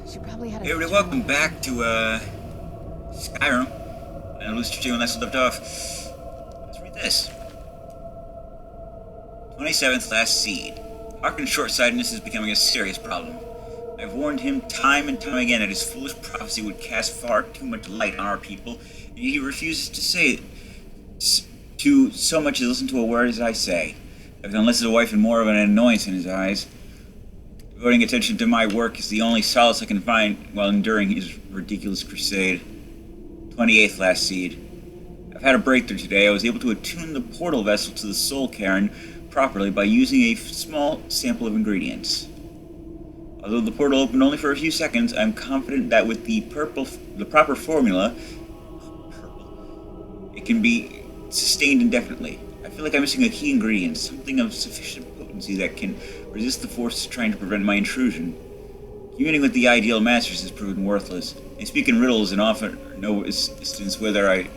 She probably had a Hey everybody, welcome back to Skyrim. And Loose Tree when last left off. Let's read this. 27th Last Seed. Harkin's short-sightedness is becoming a serious problem. I've warned him time and time again that his foolish prophecy would cast far too much light on our people, and yet he refuses to say it to so much as listen to a word as I say. I've done less as a wife and more of an annoyance in his eyes. Devoting attention to my work is the only solace I can find while enduring his ridiculous crusade. 28th Last Seed. I've had a breakthrough today. I was able to attune the portal vessel to the soul cairn properly by using a small sample of ingredients. Although the portal opened only for a few seconds, I'm confident that with the proper formula, it can be sustained indefinitely. I feel like I'm missing a key ingredient, something of sufficient potency that can resist the force trying to prevent my intrusion. Communing with the ideal masters has proven worthless. They speak in riddles and offer no assistance whether I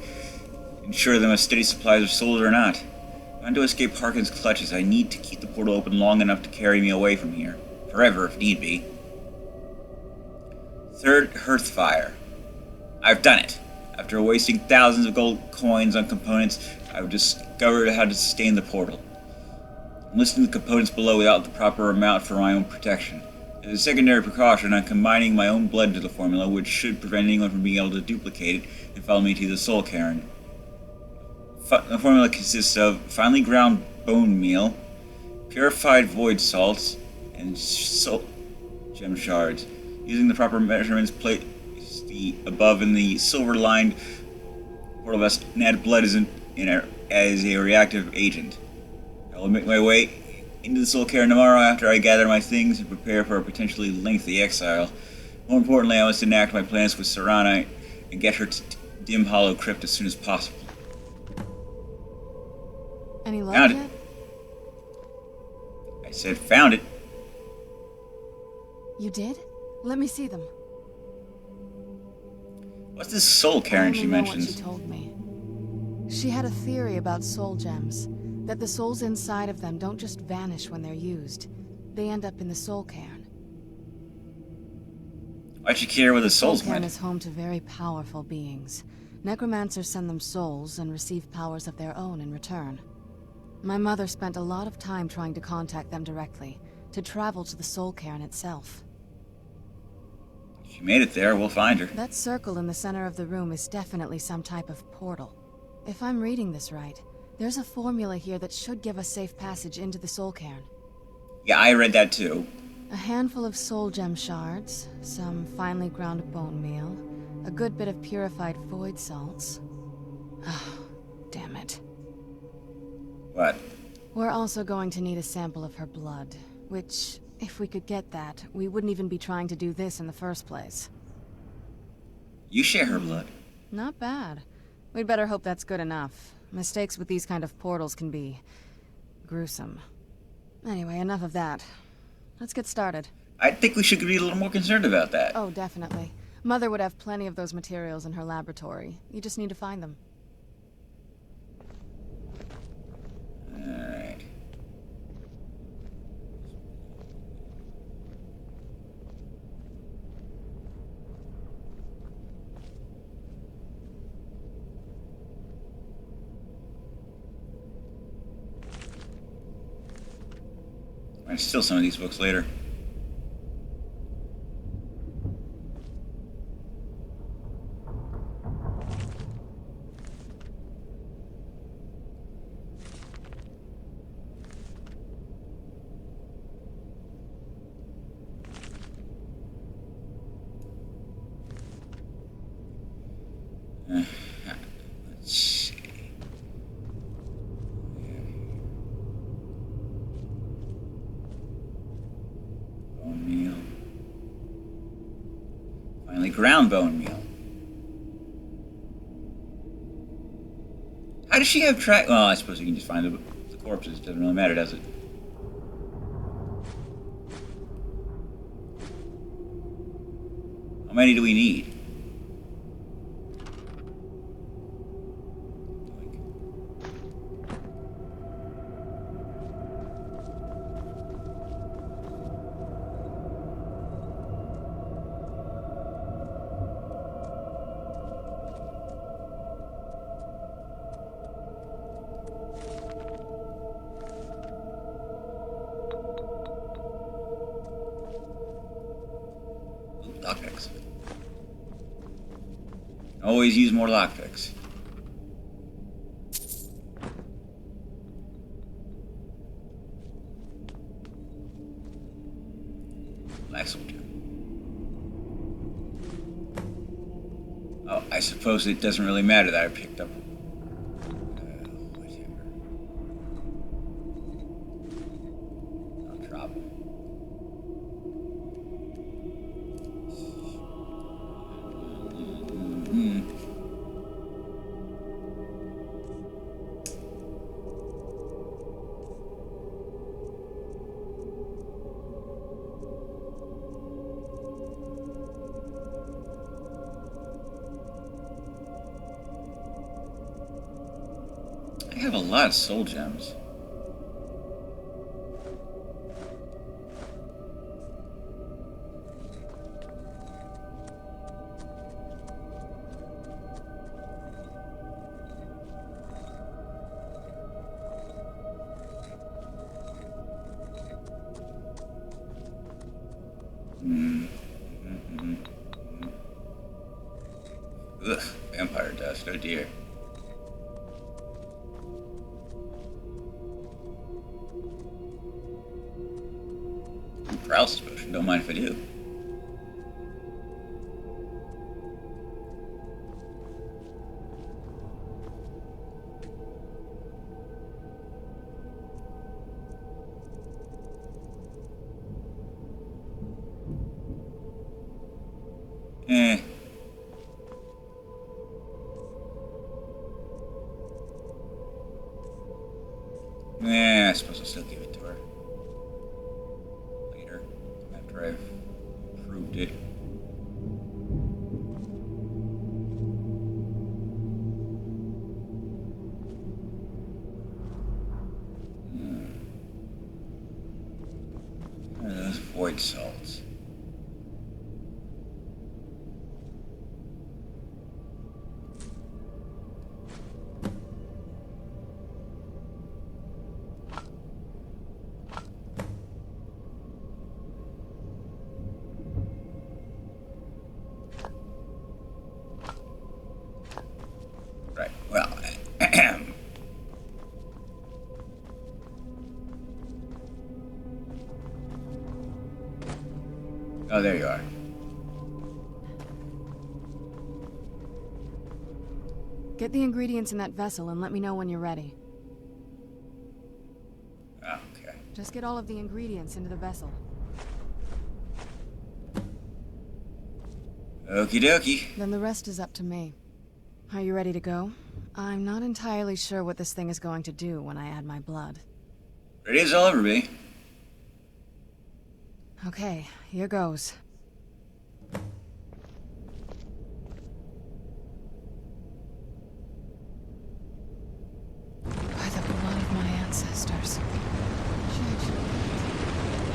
ensure them a steady supply of souls or not. If I want to escape Harkin's clutches, I need to keep the portal open long enough to carry me away from here. Forever, if need be. 3rd Hearthfire. I've done it. After wasting thousands of gold coins on components, I've discovered how to sustain the portal. I'm listing the components below without the proper amount for my own protection. As a secondary precaution, I'm combining my own blood to the formula, which should prevent anyone from being able to duplicate it and follow me to the soul cairn. The formula consists of finely ground bone meal, purified void salts, and soul gem shards. Using the proper measurements, place the above in the silver-lined portal vessel and add blood as a reactive agent. I will make my way into the soul cairn tomorrow after I gather my things and prepare for a potentially lengthy exile. More importantly, I must enact my plans with Serana and get her to Dim Hollow Crypt as soon as possible. Any luck Found yet? it. I said found it. You did? Let me see them. What's this soul cairn she I only know what mentions? she told me. She had a theory about soul gems, that the souls inside of them don't just vanish when they're used. They end up in the soul cairn. Why'd she care where the souls Soul cairn went? is home to very powerful beings. Necromancers send them souls and receive powers of their own in return. My mother spent a lot of time trying to contact them directly, to travel to the soul cairn itself. She made it there, we'll find her. That circle in the center of the room is definitely some type of portal. If I'm reading this right, there's a formula here that should give us safe passage into the soul cairn. Yeah, I read that too. A handful of soul gem shards, some finely ground bone meal, a good bit of purified void salts. Oh, damn it. What? We're also going to need a sample of her blood, which, if we could get that, we wouldn't even be trying to do this in the first place. You share her blood. Not bad. We'd better hope that's good enough. Mistakes with these kind of portals can be gruesome. Anyway, enough of that. Let's get started. I think we should be a little more concerned about that. Oh, definitely. Mother would have plenty of those materials in her laboratory. You just need to find them. Alright. Might steal some of these books later. Let's see. Bone meal. Finally, ground bone meal. How does she have track? Well, I suppose you can just find the corpses. It doesn't really matter, does it? How many do we need? Lockpicks. Always use more lockpicks. Black soldier. Oh, I suppose it doesn't really matter that I picked up. Whatever. No trouble. I have a lot of soul gems. Ugh, vampire dust, oh dear. Paralysis potion, don't mind if I do. Eh. I suppose I'll still give it to her. Later, after I've proved it. What are those void salts? Right, well, oh, there you are. Get the ingredients in that vessel and let me know when you're ready. Oh, okay. Just get all of the ingredients into the vessel. Okie dokie. Then the rest is up to me. Are you ready to go? I'm not entirely sure what this thing is going to do when I add my blood. Ready as I'll ever be. Okay, here goes. By the blood of my ancestors. Judge,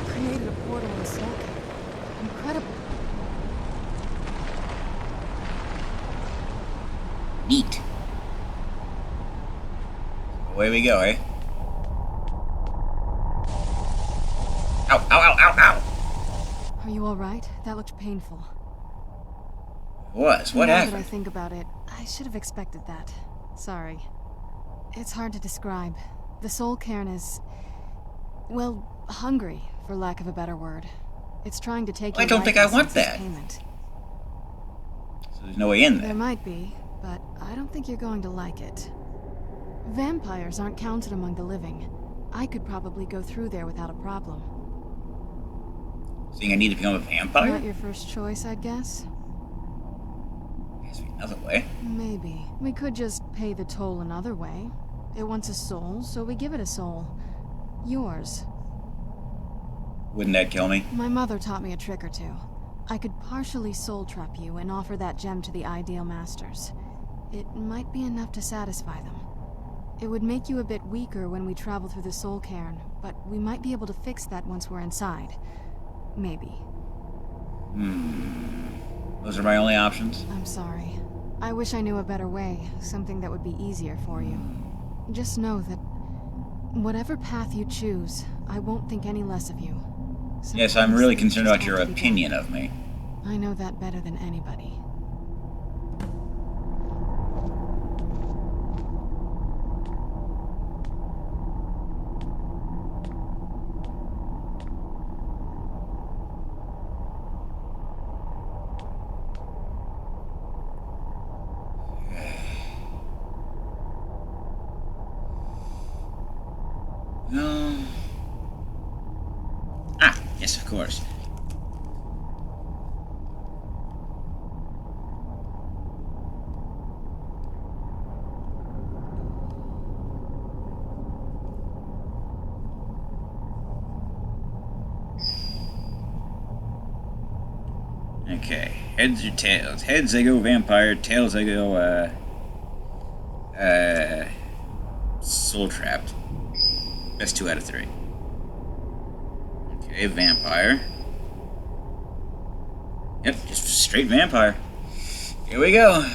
created a portal in the soul cave. Incredible. Neat. Away we go, eh? Ow, ow, ow, ow, ow! Are you alright? That looked painful. It was. What Now happened? that I think about it, I should have expected that. Sorry. It's hard to describe. The soul cairn is... well, hungry, for lack of a better word. It's trying to take I your don't life think I as want its that. payment. So there's no way in There there. might be, but I don't think you're going to like it. Vampires aren't counted among the living. I could probably go through there without a problem. Seeing I need to become a vampire? Not your first choice, I'd guess? Has to be another way. Maybe. We could just pay the toll another way. It wants a soul, so we give it a soul. Yours. Wouldn't that kill me? My mother taught me a trick or two. I could partially soul trap you and offer that gem to the ideal masters. It might be enough to satisfy them. It would make you a bit weaker when we travel through the soul cairn, but we might be able to fix that once we're inside. Maybe. Those are my only options? I'm sorry. I wish I knew a better way, something that would be easier for you. Just know that whatever path you choose, I won't think any less of you. Yes, I'm really Sometimes concerned things about your just have to be opinion of me. done. I know that better than anybody. No. Ah, yes, of course. Okay, heads or tails? Heads, I go vampire. Tails, I go, soul trapped. Best 2 out of 3. Okay, vampire. Yep, just straight vampire. Here we go.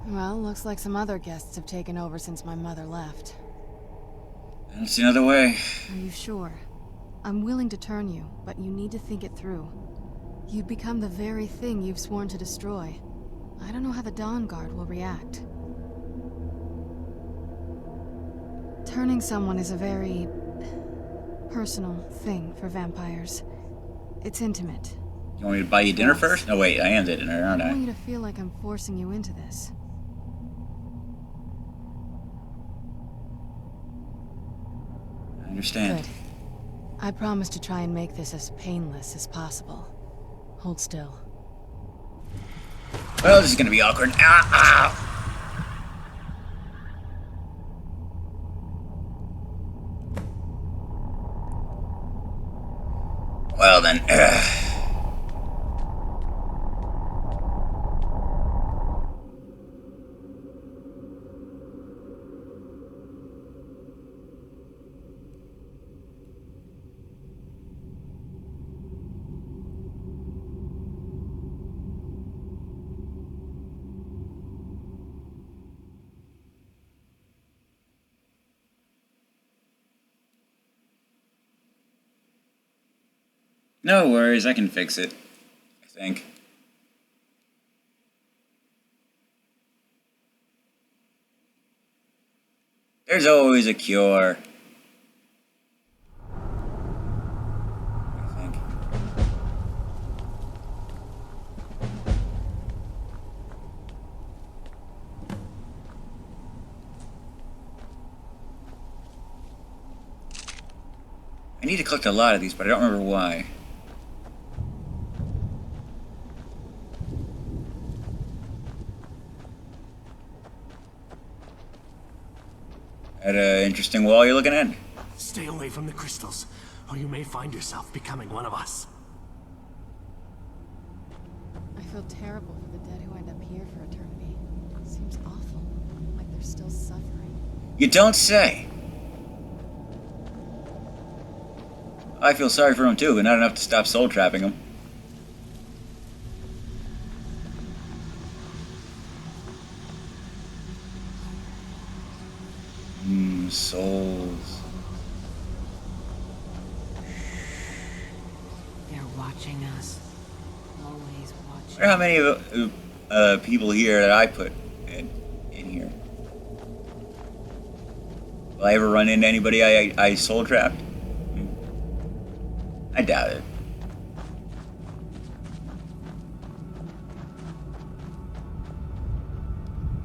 Well, looks like some other guests have taken over since my mother left. I don't see another way. Are you sure? I'm willing to turn you, but you need to think it through. You'd become the very thing you've sworn to destroy. I don't know how the Dawn Guard will react. Turning someone is a very personal thing for vampires. It's intimate. You want me to buy you dinner first? No, wait, I am the dinner, aren't I I? don't want you to feel like I'm forcing you into this. I understand. Good. I promise to try and make this as painless as possible. Hold still. Well, this is gonna be awkward. Ah! Well then, no worries, I can fix it, I think. There's always a cure. I think. I need to collect a lot of these, but I don't remember why. That interesting wall you're looking at? Stay away from the crystals, or you may find yourself becoming one of us. I feel terrible for the dead who end up here for eternity. It seems awful, like they're still suffering. You don't say. I feel sorry for them too, but not enough to stop soul trapping them. Souls. They're watching us. Always I watching. wonder how many of people here that I put in here. Will I ever run into anybody I soul trapped? I doubt it.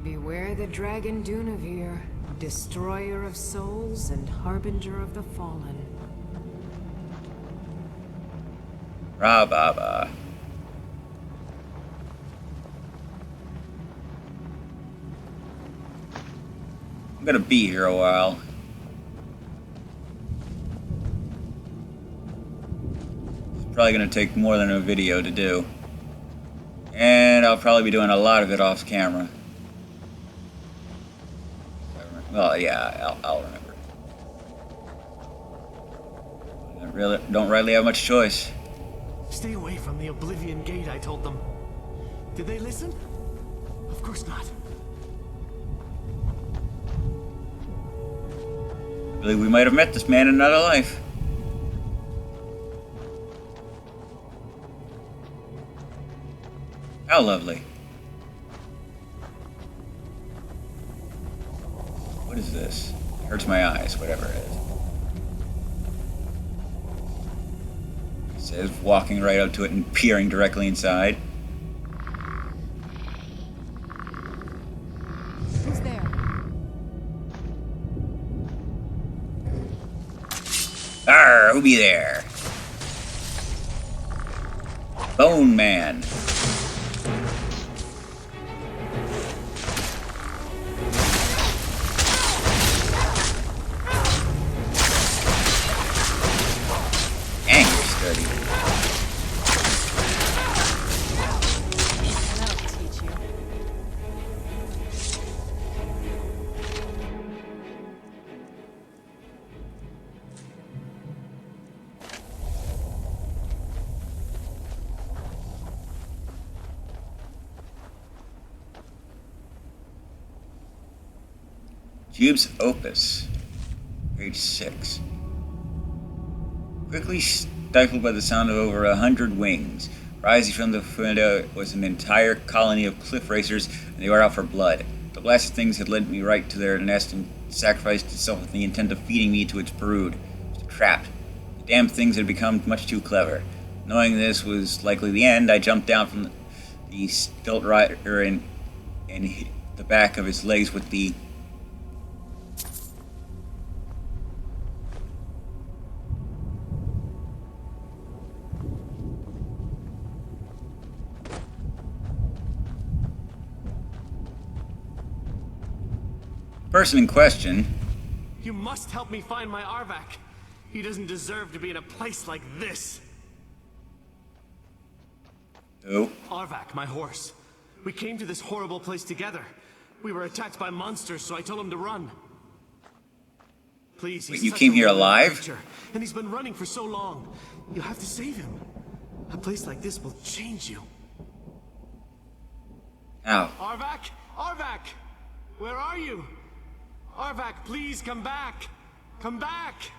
Beware the dragon Dunavir, destroyer of souls and harbinger of the fallen. Ra-ba-ba. I'm gonna be here a while. It's probably gonna take more than a video to do. And I'll probably be doing a lot of it off camera. Well, yeah, I'll remember. I don't really have much choice. Stay away from the Oblivion Gate, I told them. Did they listen? Of course not. I believe we might have met this man in another life. How lovely. What is this? It hurts my eyes, whatever it is. It says walking right up to it and peering directly inside. Who's there? Arr, who be there? Bone Man. Dang, you're sturdy. That'll teach you. Jube's Opus, page 6. Quickly stifled by the sound of over 100 wings, rising from the window was an entire colony of cliff racers, and they were out for blood. The blasted things had led me right to their nest and sacrificed itself with the intent of feeding me to its brood. It was trapped. The damn things had become much too clever. Knowing this was likely the end, I jumped down from the stilt rider and hit the back of his legs with the person in question. You must help me find my Arvak. He doesn't deserve to be in a place like this. Who? Arvak, my horse. We came to this horrible place together. We were attacked by monsters, so I told him to run. Please, Wait, he's you such came a here loyal alive? creature, and he's been running for so long. You have to save him. A place like this will change you. How? Arvak? Arvak! Where are you? Arvak, please come back! Come back!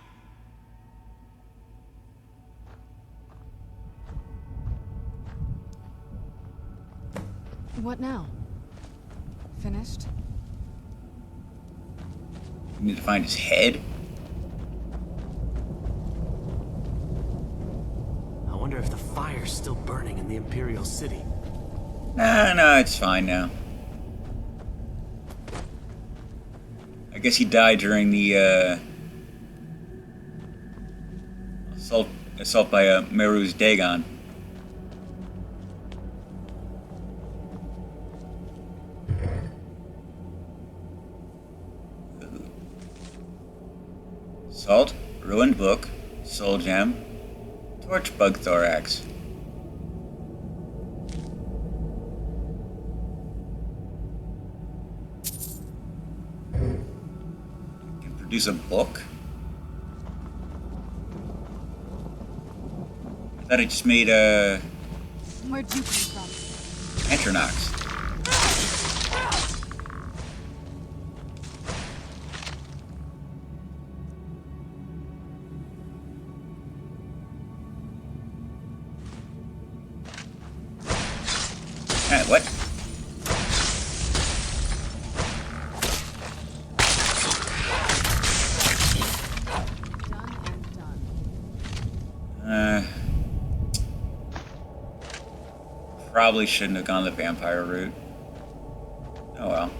What now? Finished? You need to find his head? I wonder if the fire's still burning in the Imperial City. No, it's fine now. I guess he died during the assault by Meru's Dagon. Salt, ruined book, soul gem, torch bug thorax. Can produce a book? I thought it just made Where'd you come from? Antronox. What? Done and done. Probably shouldn't have gone the vampire route. Oh well.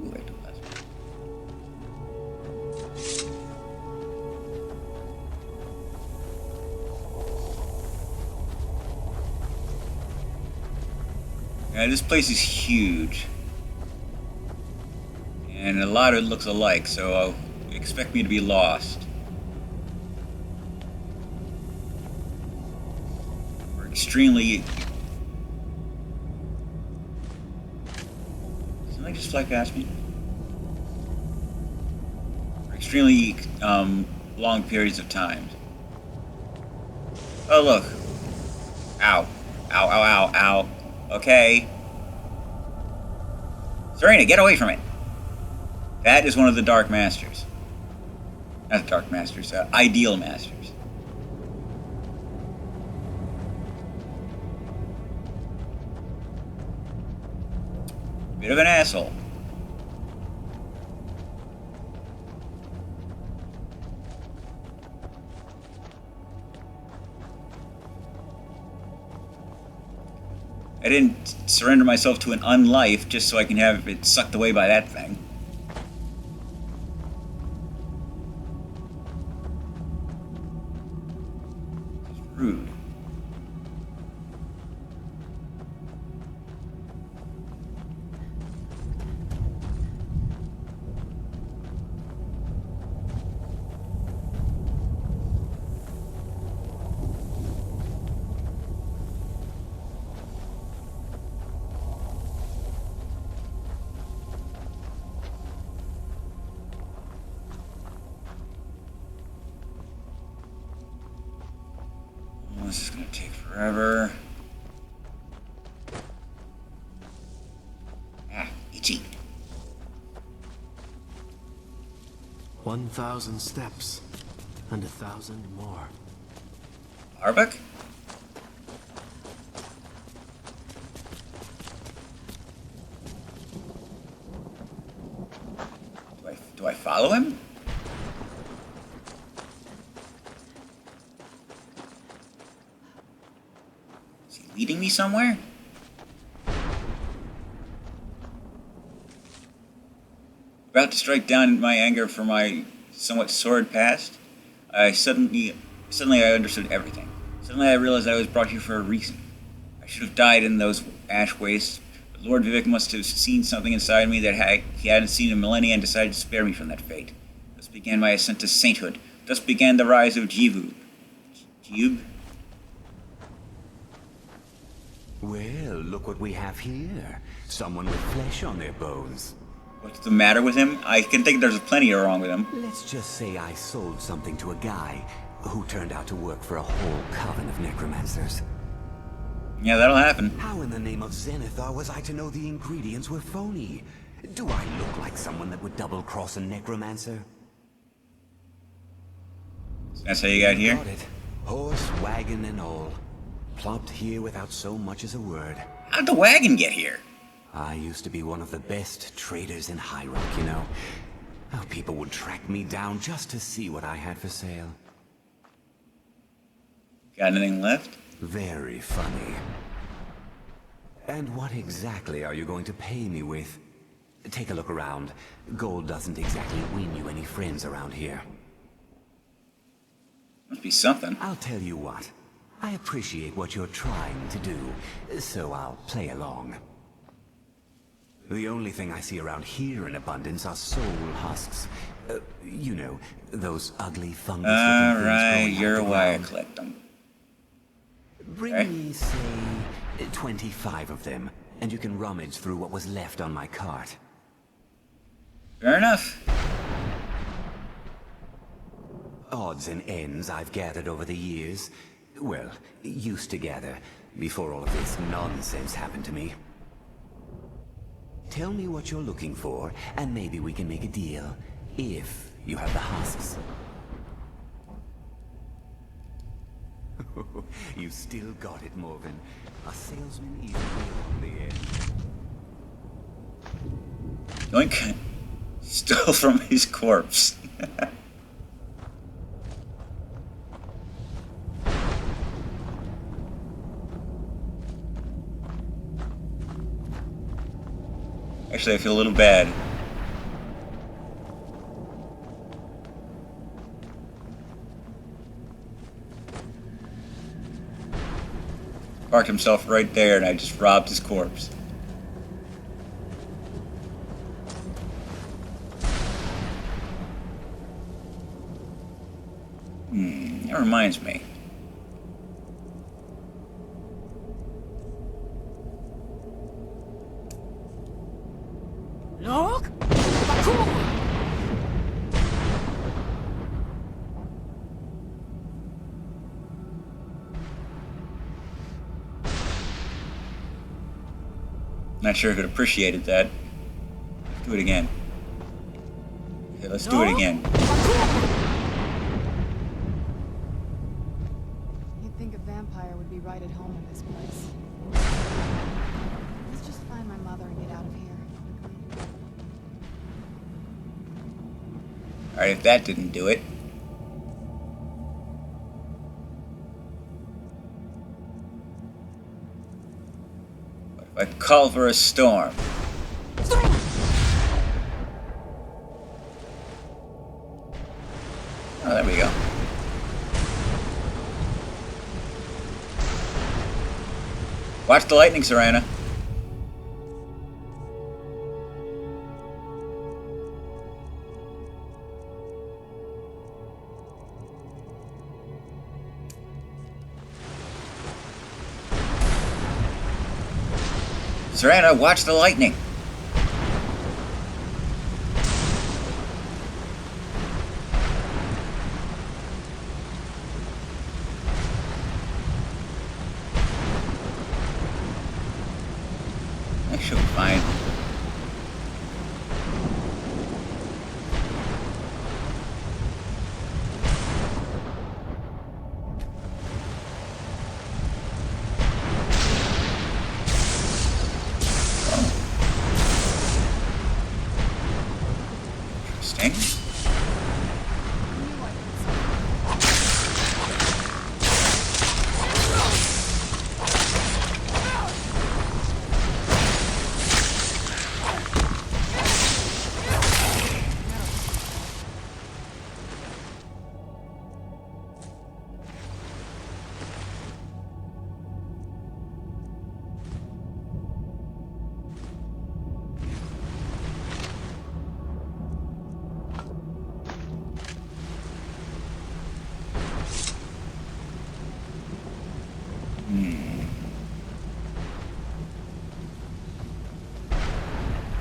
Ooh, I took last one. Yeah, this place is huge. And a lot of it looks alike, so expect me to be lost. We're extremely... Something just fly past me? For extremely long periods of time. Oh, look. Ow. Ow, ow, ow, ow. Okay. Serena, get away from it. That is one of the Dark Masters. Not Dark Masters, Ideal Masters. Bit of an asshole. I didn't surrender myself to an unlife just so I can have it sucked away by that thing. It's rude. This is gonna take forever. Ah, itchy. 1,000 steps, and 1,000 more. Arbuck? Do I follow him? Leading me somewhere? About to strike down in my anger for my somewhat sordid past, suddenly I understood everything. Suddenly I realized I was brought here for a reason. I should have died in those ash wastes, but Lord Vivek must have seen something inside me that he hadn't seen in millennia and decided to spare me from that fate. Thus began my ascent to sainthood. Thus began the rise of Jivu. Jube? Well, look what we have here. Someone with flesh on their bones. What's the matter with him? I can think there's plenty wrong with him. Let's just say I sold something to a guy who turned out to work for a whole coven of necromancers. Yeah, that'll happen. How in the name of Zenithar was I to know the ingredients were phony? Do I look like someone that would double-cross a necromancer? That's how you got here? Got it. Horse, wagon, and all. Plopped here without so much as a word. How'd the wagon get here? I used to be one of the best traders in High Rock, you know. Oh, people would track me down just to see what I had for sale. Got anything left? Very funny. And what exactly are you going to pay me with? Take a look around. Gold doesn't exactly win you any friends around here. Must be something. I'll tell you what. I appreciate what you're trying to do, so I'll play along. The only thing I see around here in abundance are soul husks. You know, those ugly fungus looking things Alright, growing you're out the why I ground. collect them. Bring Okay. me, say, 25 of them, and you can rummage through what was left on my cart. Fair enough. Odds and ends I've gathered over the years. Well, used to gather, before all of this nonsense happened to me. Tell me what you're looking for, and maybe we can make a deal, if you have the husks. You still got it, Morgan. A salesman even beyond the end. Yoink. Stole from his corpse. Actually, I feel a little bad. Parked himself right there, and I just robbed his corpse. That reminds me. Look! Not sure if it appreciated that. Let's do it again. Okay, let's do it again. vampire would be right at home in this place. Let's just find my mother and get out of here. Alright, if that didn't do it. What if I call for a storm? Oh, there we go. Watch the lightning, Serana. Serana, watch the lightning. That should be fine. Interesting.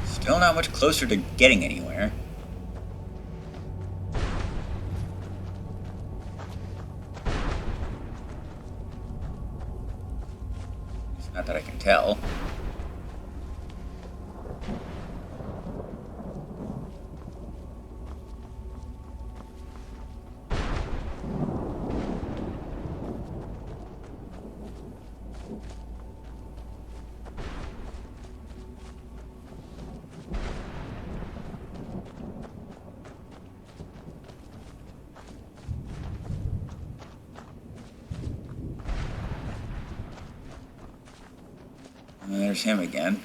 Still not much closer to getting anywhere. It's not that I can tell. And there's him again.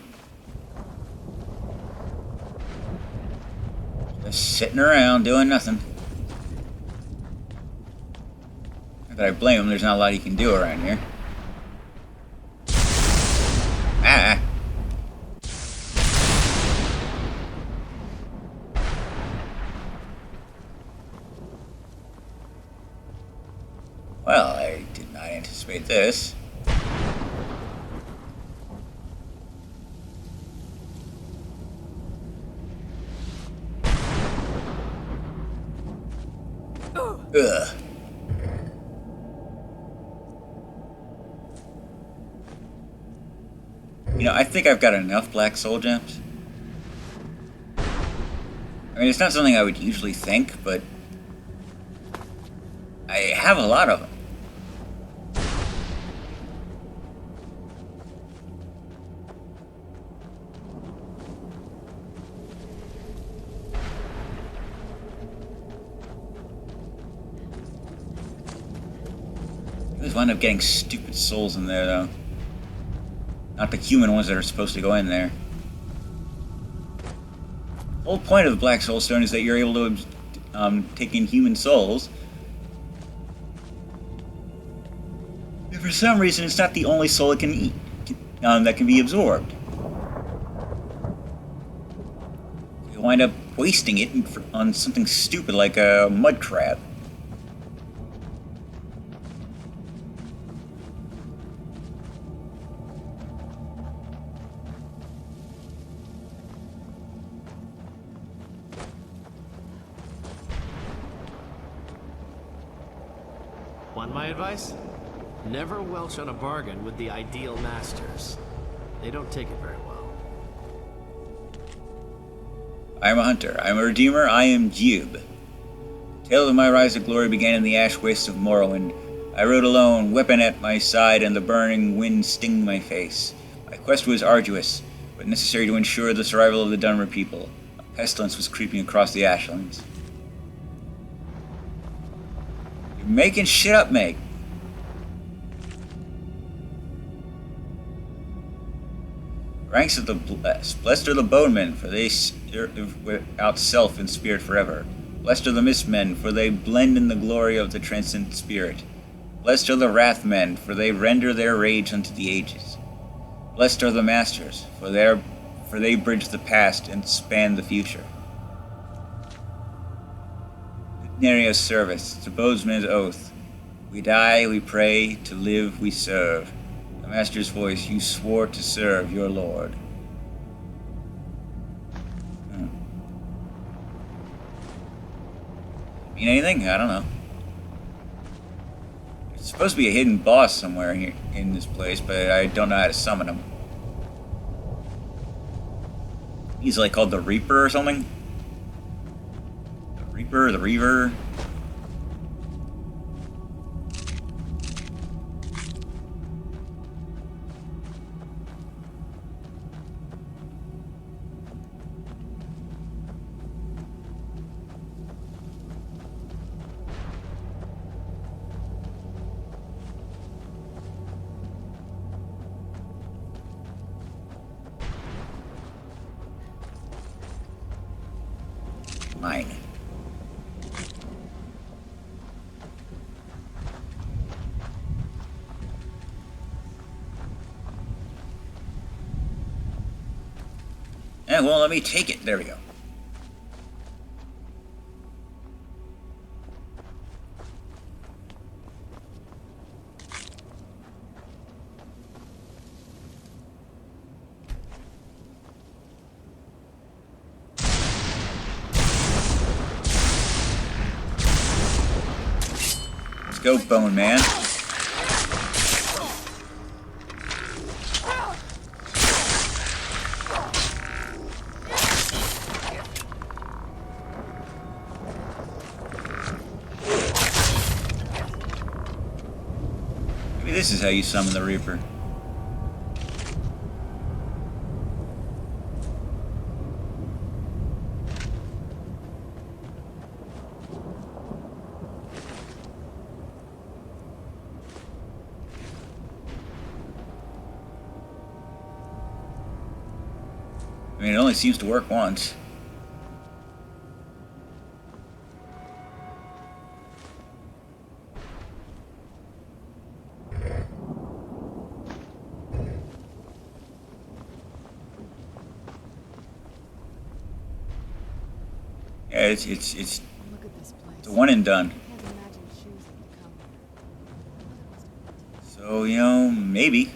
Just sitting around doing nothing. Not that I blame him, there's not a lot he can do around here. Ah! Well, I did not anticipate this. Ugh. You know, I think I've got enough black soul gems. I mean, it's not something I would usually think, but I have a lot of them. I always wind up getting stupid souls in there, though. Not the human ones that are supposed to go in there. The whole point of the Black Soul Stone is that you're able to take in human souls. And for some reason, it's not the only soul it can eat, that can be absorbed. You wind up wasting it on something stupid like a mud crab. Want my advice? Never welch on a bargain with the ideal masters. They don't take it very well. I am a hunter. I am a redeemer. I am Jube. The tale of my rise to glory began in the ash wastes of Morrowind, I rode alone, weapon at my side, and the burning wind stinged my face. My quest was arduous, but necessary to ensure the survival of the Dunmer people. A pestilence was creeping across the Ashlands. You're making shit up, Meg. Ranks of the blessed. Blessed are the bowmen, for they serve without self in spirit forever. Blessed are the mistmen, for they blend in the glory of the transcendent spirit. Blessed are the wrathmen, for they render their rage unto the ages. Blessed are the masters, for they bridge the past and span the future. Litany of service, to bowsman's oath. We die, we pray, to live, we serve. The master's voice, you swore to serve your lord. Mean anything? I don't know. There's supposed to be a hidden boss somewhere here in this place, but I don't know how to summon him. He's like called the Reaper or something? The Reaper, the Reaver. Mine. Well, let me take it. There we go. Go, Bone Man. Maybe this is how you summon the Reaper. I mean, it only seems to work once. Yeah, it's Look at this place. a one and done. I can't imagine choosing to come here. So, you know, maybe.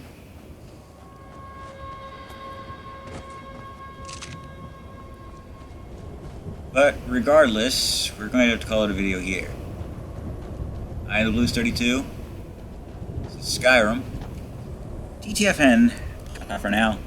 But regardless, we're going to have to call it a video here. I am the Blues 32. This is Skyrim. TTFN. For now.